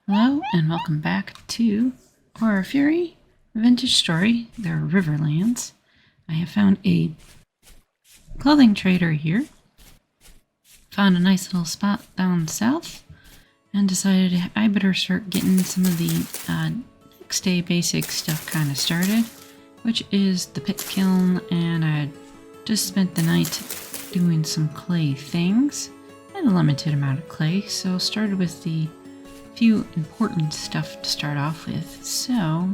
Hello and welcome back to Horror Fury Vintage Story, the Riverlands. I have found a clothing trader here. Found a nice little spot down south and decided I better start getting some of the next day basic stuff kind of started, which is the pit kiln, and I just spent the night doing some clay things. I had a limited amount of clay, so started with the few important stuff to start off with. So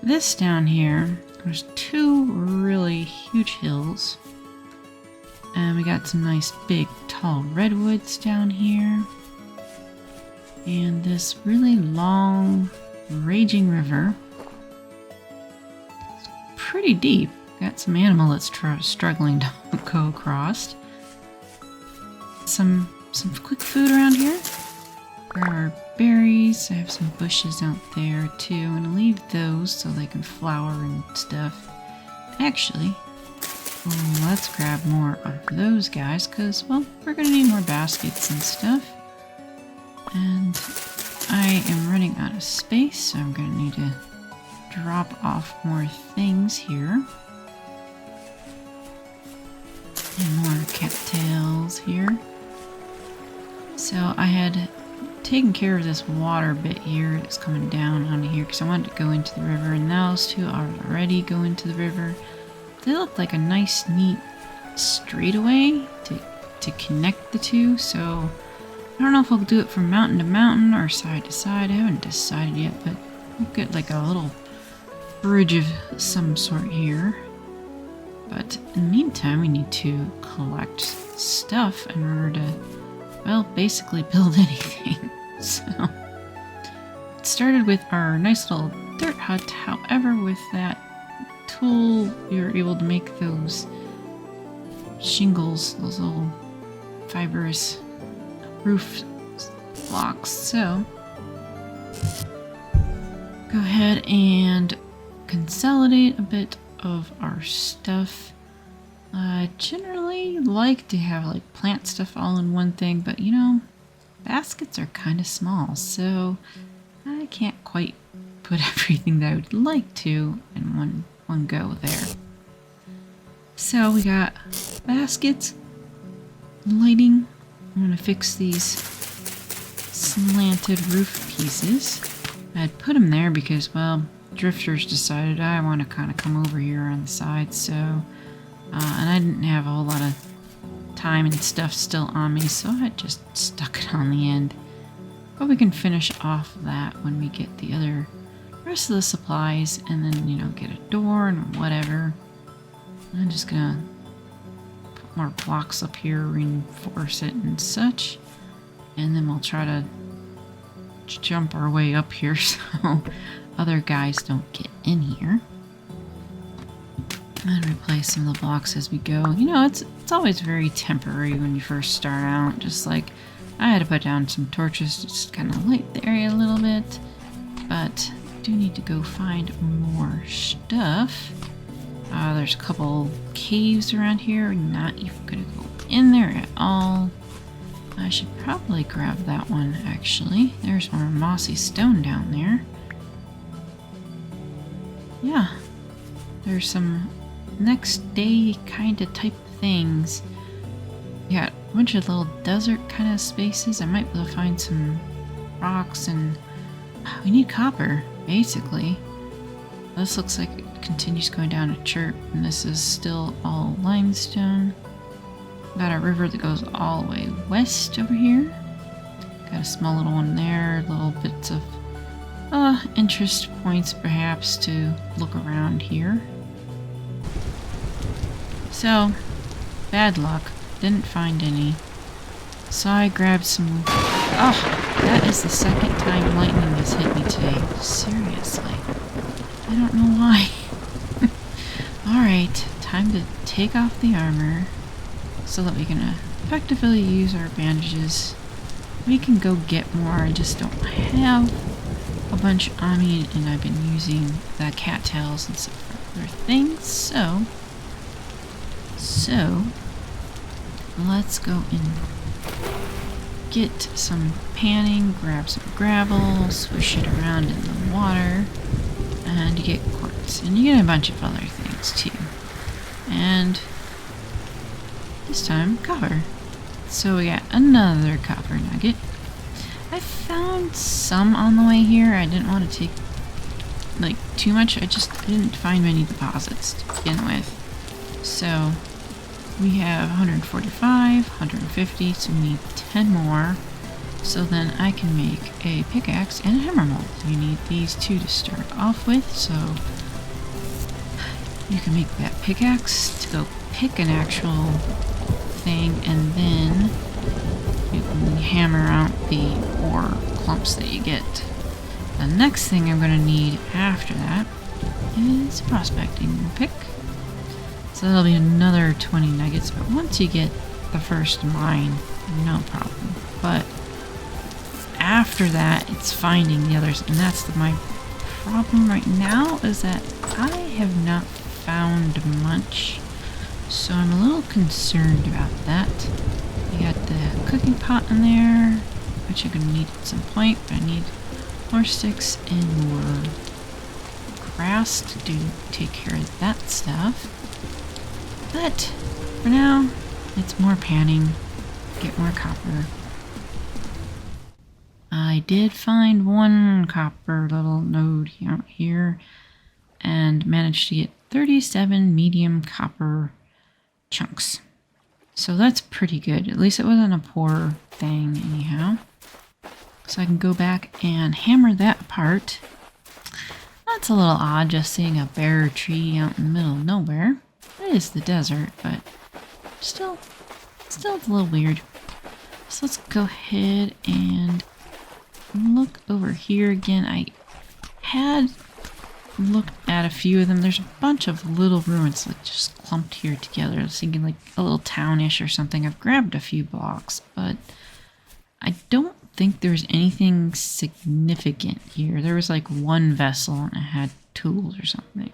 this down here, there's two really huge hills, and we got some nice big tall redwoods down here, and this really long raging river. It's pretty deep. Got some animal that's struggling to go across. Some quick food around here. There are berries. I have some bushes out there too. I'm gonna leave those so they can flower and stuff. Actually, let's grab more of those guys because, well, we're gonna need more baskets and stuff. And I am running out of space, so I'm gonna need to drop off more things here. And more cattails here. So I had taken care of this water bit here that's coming down onto here because I wanted to go into the river, and those two already go into the river. They look like a nice neat straightaway to connect the two, so I don't know if I'll do it from mountain to mountain or side to side. I haven't decided yet, but we'll get like a little bridge of some sort here. But in the meantime, we need to collect stuff in order to, well, basically build anything. So it started with our nice little dirt hut. However, with that tool, you're able to make those shingles, those little fibrous roof blocks. So go ahead and consolidate a bit of our stuff. I generally like to have like plant stuff all in one thing, but you know, baskets are kind of small, so I can't quite put everything that I would like to in one go there. So we got baskets, lighting. I'm gonna fix these slanted roof pieces. I'd put them there because, well, drifters decided I want to kind of come over here on the side, so and I didn't have a whole lot of time and stuff still on me, so I just stuck it on the end. But we can finish off that when we get the other rest of the supplies, and then, you know, get a door and whatever. I'm just gonna put more blocks up here, reinforce it and such, and then we'll try to jump our way up here so other guys don't get in here. And replace some of the blocks as we go. You know, it's always very temporary when you first start out. Just like I had to put down some torches to just kind of light the area a little bit. But I do need to go find more stuff. There's a couple caves around here. Not even gonna go in there at all. I should probably grab that one actually. There's more mossy stone down there. Yeah, there's some next day kind of type things. We got a bunch of little desert kind of spaces. I might be able to find some rocks, and we need copper basically. This looks like it continues going down a chirp, and this is still all limestone. Got a river that goes all the way west over here. Got a small little one there, little bits of interest points perhaps to look around here. So, bad luck. Didn't find any. So I grabbed some... Oh, that is the second time lightning has hit me today. Seriously. I don't know why. Alright, time to take off the armor so that we can effectively use our bandages. We can go get more. I just don't have a bunch on me, and I've been using the cattails and stuff for other things, so let's go in get some panning, grab some gravel, swish it around in the water, and you get quartz. And you get a bunch of other things too. And this time, copper. So we got another copper nugget. I found some on the way here. I didn't want to take like too much. I didn't find many deposits to begin with. So we have 145, 150, so we need 10 more. So then I can make a pickaxe and a hammer mold. You need these two to start off with, so you can make that pickaxe to go pick an actual thing, and then you can hammer out the ore clumps that you get. The next thing I'm going to need after that is a prospecting pick. So that'll be another 20 nuggets, but once you get the first mine, no problem. But after that, it's finding the others, and that's my problem right now, is that I have not found much. So I'm a little concerned about that. You got the cooking pot in there, which I'm going to need at some point, but I need more sticks and more grass to take care of that stuff. But for now, it's more panning, get more copper. I did find one copper little node out here and managed to get 37 medium copper chunks. So that's pretty good. At least it wasn't a poor thing anyhow. So I can go back and hammer that apart. That's a little odd, just seeing a bare tree out in the middle of nowhere. It is the desert, but still it's a little weird. So let's go ahead and look over here again. I had looked at a few of them. There's a bunch of little ruins like just clumped here together. I was thinking like a little townish or something. I've grabbed a few blocks, but I don't think there's anything significant here. There was like one vessel and it had tools or something.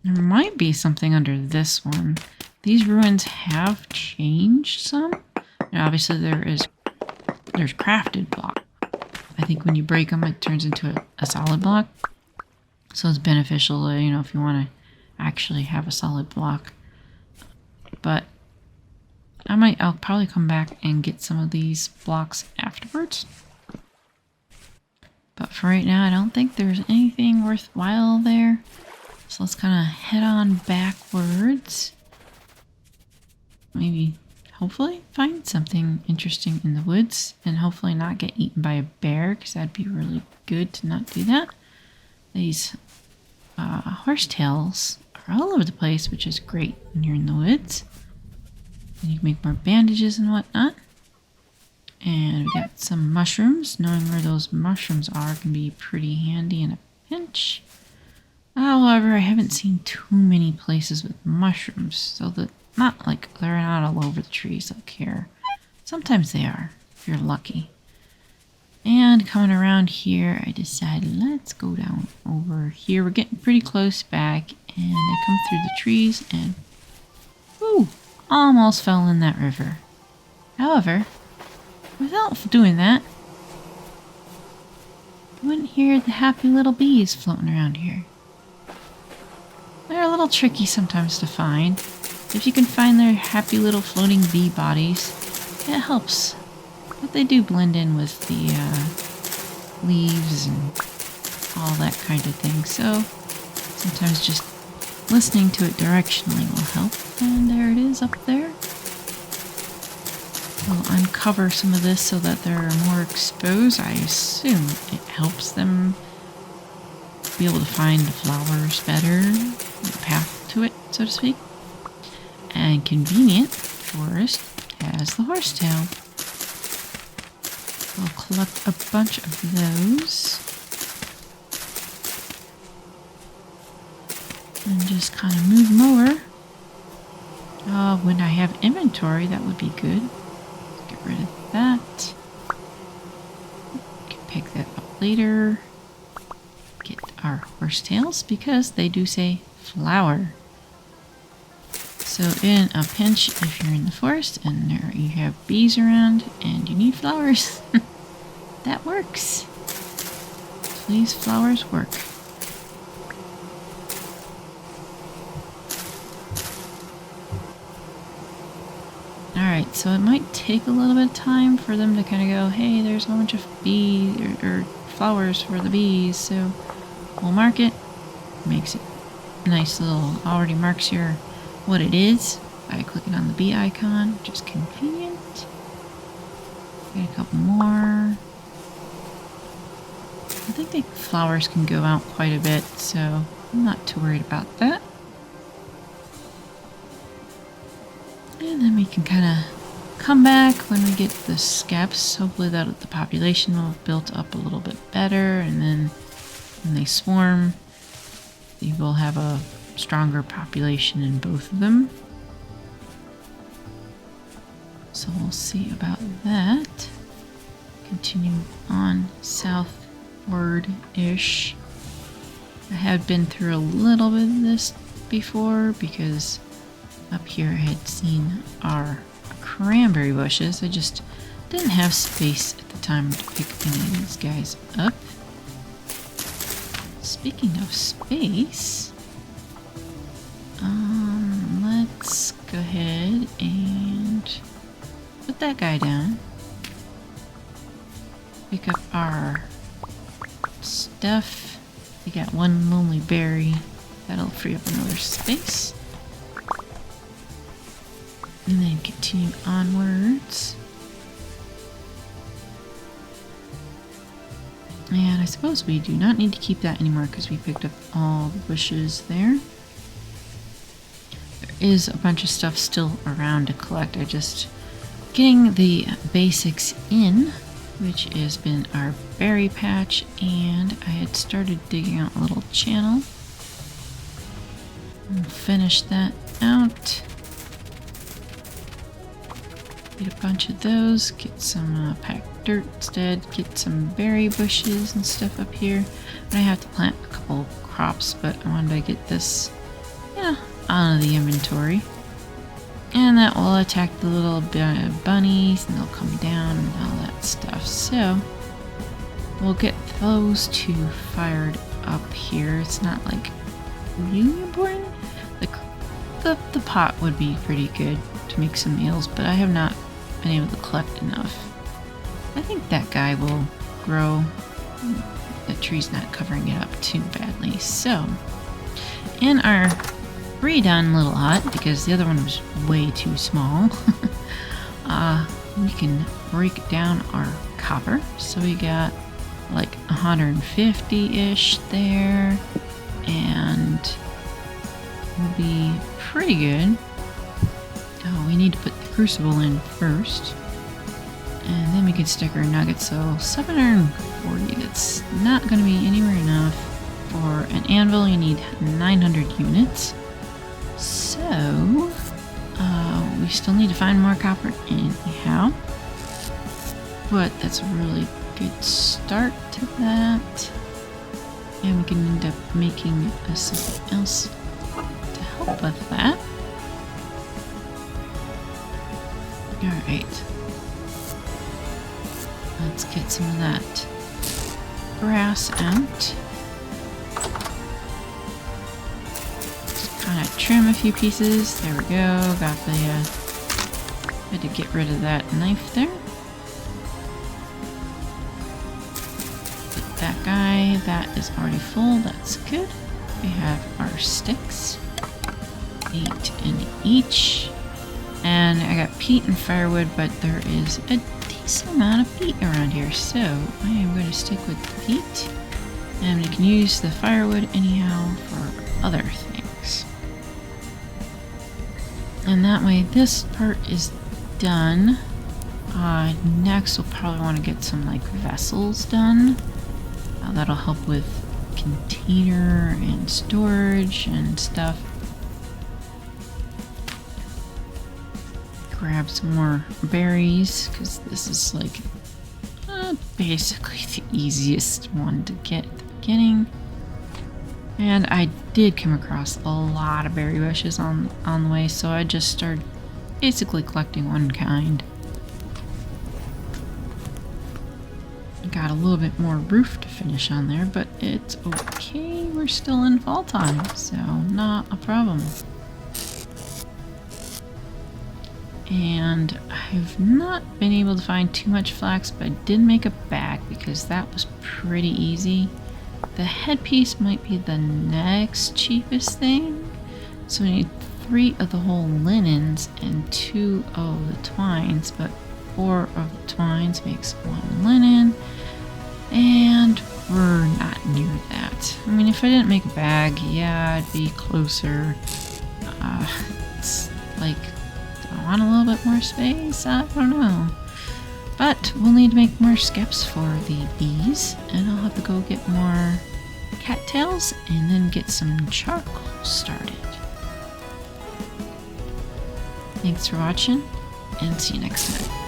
There might be something under this one. These ruins have changed some. And obviously there's crafted block. I think when you break them, it turns into a solid block. So it's beneficial, you know, if you want to actually have a solid block. But I'll probably come back and get some of these blocks afterwards. But for right now, I don't think there's anything worthwhile there. So let's kind of head on backwards. Maybe, hopefully, find something interesting in the woods. And hopefully not get eaten by a bear, because that'd be really good to not do that. These horsetails are all over the place, which is great when you're in the woods. And you can make more bandages and whatnot. And we got some mushrooms. Knowing where those mushrooms are can be pretty handy in a pinch. However, I haven't seen too many places with mushrooms, so that they're not all over the trees like here. Sometimes they are, if you're lucky. And coming around here, I decided let's go down over here. We're getting pretty close back, and I come through the trees and whoo, almost fell in that river. However, without doing that, you wouldn't hear the happy little bees floating around here. They're a little tricky sometimes to find. If you can find their happy little floating bee bodies, it helps. But they do blend in with the leaves and all that kind of thing. So sometimes just listening to it directionally will help. And there it is up there. We'll uncover some of this so that they're more exposed. I assume it helps them be able to find the flowers better, the path to it, so to speak. And convenient forest has the horsetail. We'll collect a bunch of those. And just kind of move them over. When I have inventory, that would be good. Get rid of that. Can pick that up later. Get our horsetails because they do say flower. So in a pinch, if you're in the forest and there you have bees around and you need flowers, that works. These flowers work. Alright, so it might take a little bit of time for them to kind of go, hey, there's a bunch of bees or flowers for the bees, so we'll mark it. Makes it nice little, already marks your what it is by clicking on the bee icon, which is convenient. Get a couple more. I think the flowers can go out quite a bit, so I'm not too worried about that. And then we can kind of come back when we get the skeps. Hopefully that the population will have built up a little bit better, and then when they swarm, they will have a stronger population in both of them. So we'll see about that. Continue on southward-ish. I have been through a little bit of this before because up here I had seen our cranberry bushes. I just didn't have space at the time to pick any of these guys up. Speaking of space, let's go ahead and put that guy down. Pick up our stuff. We got one lonely berry. That'll free up another space. And then continue onwards. And I suppose we do not need to keep that anymore because we picked up all the bushes there. There is a bunch of stuff still around to collect. I just getting the basics in, which has been our berry patch, and I had started digging out a little channel. We'll finish that out. Get a bunch of those, get some packed dirt instead, get some berry bushes and stuff up here. And I have to plant a couple crops, but I wanted to get this, out of the inventory. And that will attack the little bunnies, and they'll come down and all that stuff. So we'll get those two fired up here. It's not like really important. The pot would be pretty good to make some meals, but I have not been able to collect enough. I think that guy will grow. The tree's not covering it up too badly. So in our redone little hut, because the other one was way too small, we can break down our copper. So we got like 150-ish there, and we'll be pretty good. Oh, we need to put the crucible in first, and then we can stick our nuggets. So 740, that's not going to be anywhere enough. For an anvil you need 900 units, so we still need to find more copper anyhow, but that's a really good start to that. And we can end up making something else to help with that. Alright, let's get some of that grass out. Just kind of trim a few pieces. There we go. Got the, had to get rid of that knife there. Put that guy, that is already full. That's good. We have our sticks. 8 in each. And I got peat and firewood, but there is a decent amount of peat around here, so I am going to stick with the peat. And we can use the firewood anyhow for other things. And that way this part is done. Next we'll probably want to get some like vessels done. That'll help with container and storage and stuff. Grab some more berries, because this is like basically the easiest one to get at the beginning. And I did come across a lot of berry bushes on the way, so I just started basically collecting one kind. Got a little bit more roof to finish on there, but it's okay. We're still in fall time, so not a problem. And I've not been able to find too much flax, but I did make a bag because that was pretty easy. The headpiece might be the next cheapest thing. So we need 3 of the whole linens and 2 of the twines, but 4 of the twines makes 1 linen. And we're not near that. I mean, if I didn't make a bag, yeah, I'd be closer. It's like, do I want a little bit more space? I don't know. But we'll need to make more skeps for the bees, and I'll have to go get more cattails and then get some charcoal started. Thanks for watching, and see you next time.